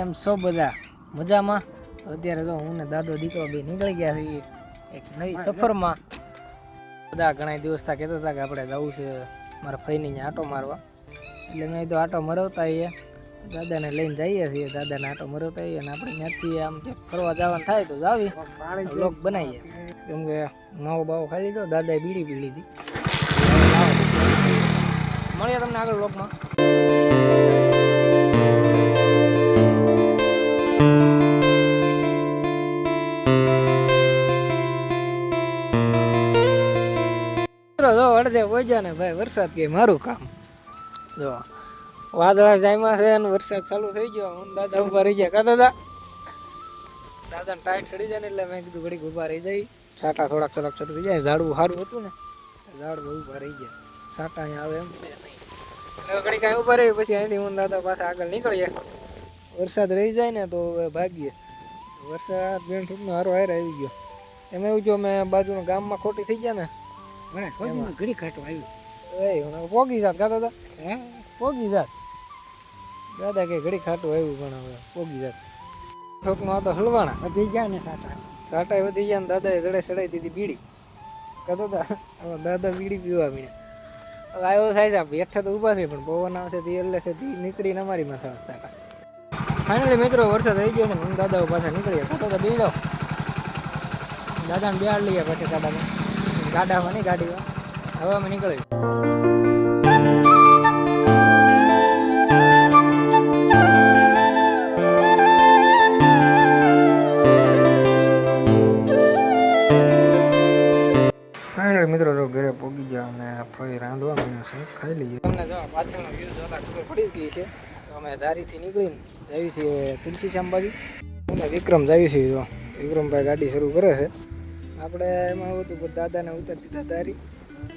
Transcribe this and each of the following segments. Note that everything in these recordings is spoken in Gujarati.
કેમ છો બધા મજામાં? અત્યારે તો હું ને દાદો દીકરો બે નીકળી ગયા છીએ એક નવી સફરમાં. બધા ઘણા દિવસ થા કહેતા હતા કે આપણે જવું છે મારા ફઈની આટો મારવા, એટલે મેં તો આટો મરવતા આવીએ, દાદાને લઈને જઈએ છીએ, દાદાને આટો મરવતા આવીએ અને આપણે ત્યાંથી આમ ફરવા જવાનું થાય તો જાવી બ્લોગ બનાવીએ, કેમ કે નવો બાવો ખાઈ લીધો, દાદાએ બીડી પી લીધી. મળીએ તમને આગળ બ્લોગમાં. જો અડધે પહોંચ્યા ને ભાઈ, વરસાદ કે મારું કામ જો વાદળા જામ્યા છે અને વરસાદ ચાલુ થઈ ગયો. હું દાદા ઉભા રહી ગયા, કા દાદાને ટાઈટ ચડી જાય ને એટલે મેં કીધું ઘડીક ઉભા રહી જાય, છાંટા થોડાક શરૂ થઈ જાય. ઝાડવું સારું હતું ને, ઝાડવું ઉભા રહી ગયા, છાંટા અહીંયા આવે એમ છે નહીં એટલે ઘડી કાંઈ ઉભા રહી. પછી અહીંથી હું દાદા પાસે આગળ નીકળીએ, વરસાદ રહી જાય ને તો ભાગીએ. વરસાદ બેન ટૂંકનો હારો હાર આવી ગયો. એમ એવું જો મેં બાજુના ગામમાં ખોટી થઈ ગયા ને ઘડી ખાટું આવ્યું, પોગી જાત ગાતા હતા, પોગી જાત દાદા કે ઘડી ખાટું આવ્યું, પણ હવે પોગી જાત ઠોકમાં તો હલવાણા વધી ગયા ને, સાટા વધી ગયા ને દાદાએ જડે ચડાઈ દીધી બીડી, કહેતો હતા દાદા બીડી પીવા મીને. હવે આવ્યો થાય છે બેઠા તો ઊભા છે, પણ પવન આવશે તે એટલે છે નીકળીને અમારી માં સાટા. ફાઇનલી મિત્રો વરસાદ થઈ ગયો છે ને, હું દાદા પાછા નીકળીએ, કહેતો તો બી જાઓ, દાદાને બેહાડ લઈએ પછી સાડામાં, ગાડામાં નહીં ગાડીમાં, હવે અમે નીકળ્યું. મિત્રો જો ઘરે પોગી ગયા અને ફરી રાંધવા મને છે, ખાઈ લઈએ. તમને જો પાછળનો વ્યૂ જોતા ખબર પડી ગઈ છે. તો અમે ધારીથી નીકળીને જઈએ છીએ તુલસી શ્યામ બાજુ, અને વિક્રમ જઈએ છીએ. જો વિક્રમભાઈ ગાડી શરૂ કરે છે. આપણે એમાં એવું હતું કે દાદાને ઉતારી દીધા ધારી,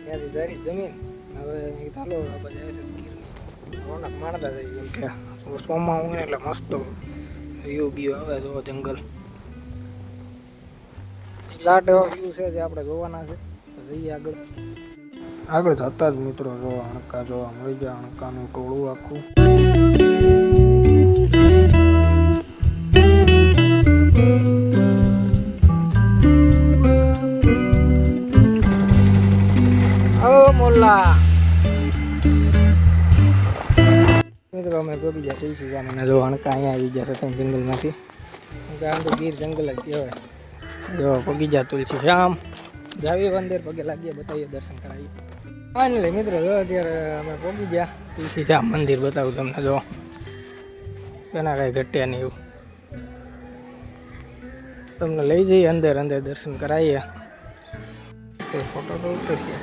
ત્યાંથી ધારી જમીન. હવે ચાલો આપણે જાય છે ગીરની રોનક માણતા જઈએ, કેમ કે સોમાં ઊંઘે એટલે મસ્ત વ્યૂ બીયો આવે. જો જંગલ લાટ એવો વ્યૂ છે જે આપણે જોવાના છે. જઈએ આગળ જતા જ મિત્રો જો અણકા જોવા મળી ગયા, અણકાનું ટોળું આખું. મિત્રો અમે પગી ગયા તુલસી શ્યામ, અને જો અણકા અહીંયા આવી ગયા છે જંગલમાંથી, આમ તો ગીર જંગલ જ કહેવાય. જો પગી ગયા તુલસી શ્યામ, જાવી મંદિર પગે લાગીએ, બતાવીએ, દર્શન કરાવીએ. ફાઇનલી મિત્રો જો અત્યારે અમે પહોંચી ગયા તુલસી શ્યામ મંદિર, બતાવું તમને. જો એના કાંઈ ઘટ્યા નહીં એવું, તમને લઈ જઈએ અંદર, અંદર દર્શન કરાવીએ. ફોટો તો ઉતરશે.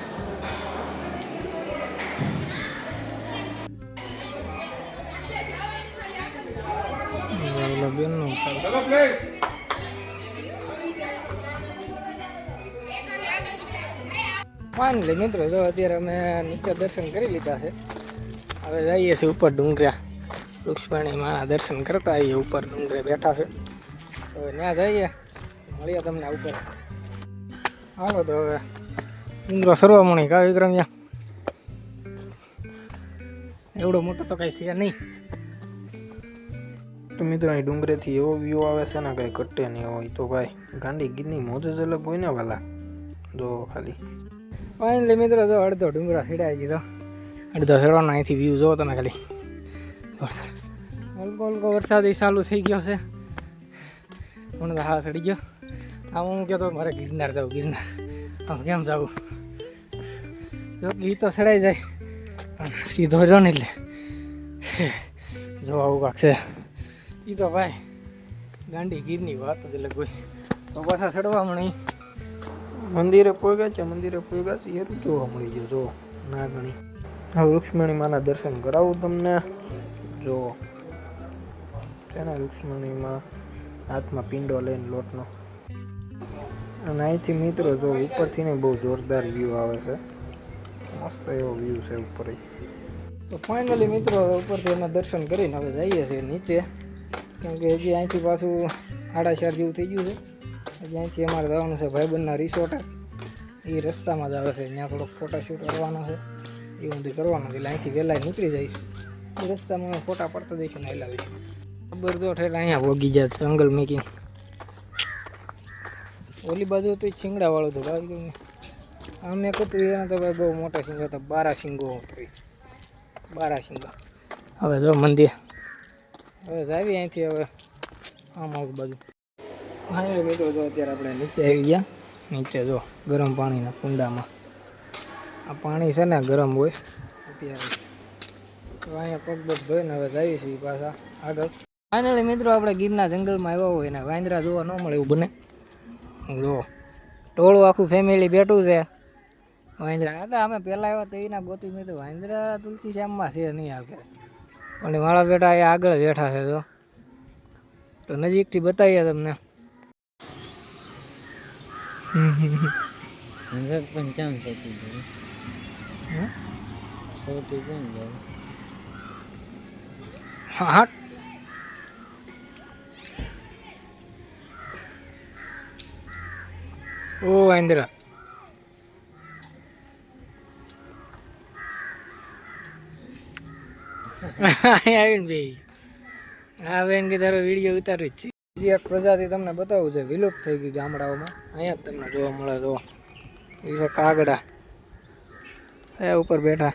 બેનનું ફાઇનલી મિત્રો જો અત્યારે અમે નીચે દર્શન કરી લીધા છે. હવે જઈએ છીએ ઉપર ડુંગરા, વૃક્ષપાણી માના દર્શન કરતા આવીએ. ઉપર ડુંગરે બેઠા છે, હવે ત્યાં જઈએ, મળીએ તમને ઉપર. હાલો તો હવે ડુંગરો સરવા મણી કા વિક્રમ, ત્યાં એવડો મોટો તો કાંઈ છે નહીં. તો મિત્રો અહીં ડુંગરેથી એવો વ્યૂ આવે છે ને કાંઈ ઘટે નહીં હોય. તો ભાઈ ગાંડી ગીરની મોજ જ અલગ હોય ને વાલા, જો ખાલી. ફાઇનલી મિત્રો જો અડધો ડુંગરા સીડાઈ ગયો, અડધો સડવાનો અહીંથી વ્યૂ જોવો તમે ખાલી. હલકો હલકો વરસાદ ચાલુ થઈ ગયો છે, મને તો હા સડી ગયો. આમ હું કહેતો મારે ગિરનાર જાઉં, ગિરનાર આમ કેમ જાવું, જો એ તો સડાઈ જાય સીધો રહ્યો ને, એટલે જો આવું કાંક છે. એ તો ભાઈ ગાંડી ગીરની વાત જ અલગ હોય. તો પાછા સડવા મળી મંદિરે પોગ્યા છે, મંદિરે પોગ્યા છે, એ જોવા મળી ગયો. જો ના ગણી હવે વૃક્ષમણી માના દર્શન કરાવું તમને. જો તેના વૃક્ષમણીમાં હાથમાં પિંડો લઈને લોટનો, અને અહીંથી મિત્રો જો ઉપરથી ને બહુ જોરદાર વ્યૂ આવે છે, મસ્ત એવો વ્યૂ છે ઉપર. તો ફાઇનલી મિત્રો ઉપરથી એના દર્શન કરીને હવે જઈએ છીએ નીચે, કેમ કે હજી અહીંથી પાછું 4:30 જેવું થઈ ગયું છે. હજી અહીંથી અમારે જવાનું છે ભાઈબંધના રિસોર્ટ, એ રસ્તામાં જ આવે છે, ત્યાં થોડોક ફોટોશૂટ કરવાનો છે, એવું બધું કરવાનું. એટલે અહીંથી વહેલા નીકળી જઈશ, એ રસ્તામાં ફોટા પડતા દઈશું ને હલાવીશું. ખબર તો ઠેલા અહીંયા વગી જાય જંગલ મેકિંગ. ઓલી બાજુ તો શિંગડા વાળું હતું બાજુ આમ એક હતું એના તો ભાઈ બહુ મોટા શિંગા હતા. 12 શિંગો 12 શિંગા. હવે જો મંદિર હવે જાવી અહીંથી હવે આમ આવું બાજુ. હા મિત્રો જો અત્યારે આપણે નીચે આવી ગયા. નીચે જો ગરમ પાણીના કુંડામાં આ પાણી છે ને ગરમ હોય અત્યારે. તો અહીંયા પગ પગ ધોઈને હવે જઈએ છીએ પાછા આગળ. ફાઇનલી મિત્રો આપણે ગીરના જંગલમાં આવ્યા હોય ને વાંદરા જોવા ન મળે એવું બને. જો ટોળું આખું ફેમિલી બેઠું છે. વાંદરા હતા અમે પહેલાં આવ્યા તો એના ગોતી મેં તો વાંદરા તુલસી શ્યામમાં છે નહીં હાલ કરે. પણ મારા બેટા એ આગળ બેઠા છે તો નજીકથી બતાવીએ તમને. પણ કેમ થતું સૌથી કોણ જાય હા ઓ વાંદરા આવીને ભાઈ આ બેન કે તારો વિડીયો ઉતારું જ છે. બીજી એક પ્રજાતિ તમને બતાવું છે વિલુપ્ત થઈ ગઈ ગામડાઓમાં. અહીંયા જ તમને જોવા મળે. જો એ છે કાગડા એ ઉપર બેઠા.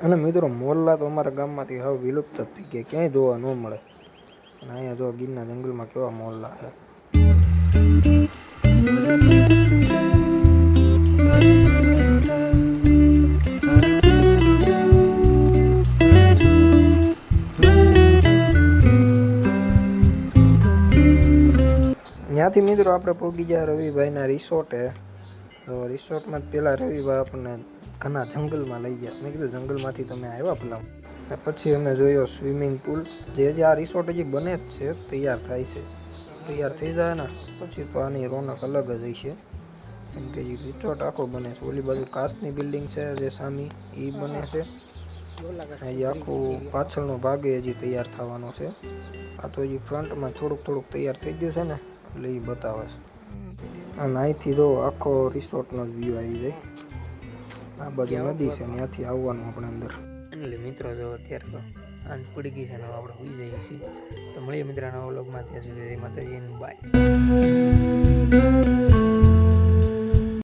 અને મિત્રો મોરલા તો અમારા ગામમાંથી હવે વિલુપ્ત જ થઈ ગયા, ક્યાંય જોવા ન મળે. અને અહીંયા જો ગીરના જંગલમાં કેવા મોરલા છે. ત્યાંથી મિત્રો આપણે પહોંચી ગયા રવિભાઈના રિસોર્ટે. તો રિસોર્ટમાં જ પહેલાં રવિભાઈ આપણને ઘણા જંગલમાં લઈ ગયા. મેં કીધું જંગલમાંથી તમે આવ્યા પેલા. પછી અમે જોયો સ્વિમિંગ પુલ. જે આ રિસોર્ટ હજી બને જ છે, તૈયાર થાય છે. તૈયાર થઈ જાય ને પછી તો આની રોનક અલગ જ હશે. કેમ કે એ રિસોર્ટ આખો બને છે. ઓલી બાજુ કાચની બિલ્ડિંગ છે જે સામી એ બને છે. હજી આખું પાછળનો ભાગ હજી તૈયાર થવાનો છે. આ તો હજી ફ્રન્ટમાં થોડુંક તૈયાર થઈ ગયું છે ને એટલે એ બતાવે છે. અને અહીંથી જો આખો રિસોર્ટનો જ વ્યૂ આવી જાય. આ બાજુ નદી છે, ત્યાંથી આવવાનું આપણે અંદર. એટલે મિત્રો જો અત્યારે તો આજ પડી ગઈ છે ને આપણે હોઈ જઈએ છીએ. તો મળીએ મિત્રોના વ્લોગમાં. ત્યાં સુધી માતાજી બાય.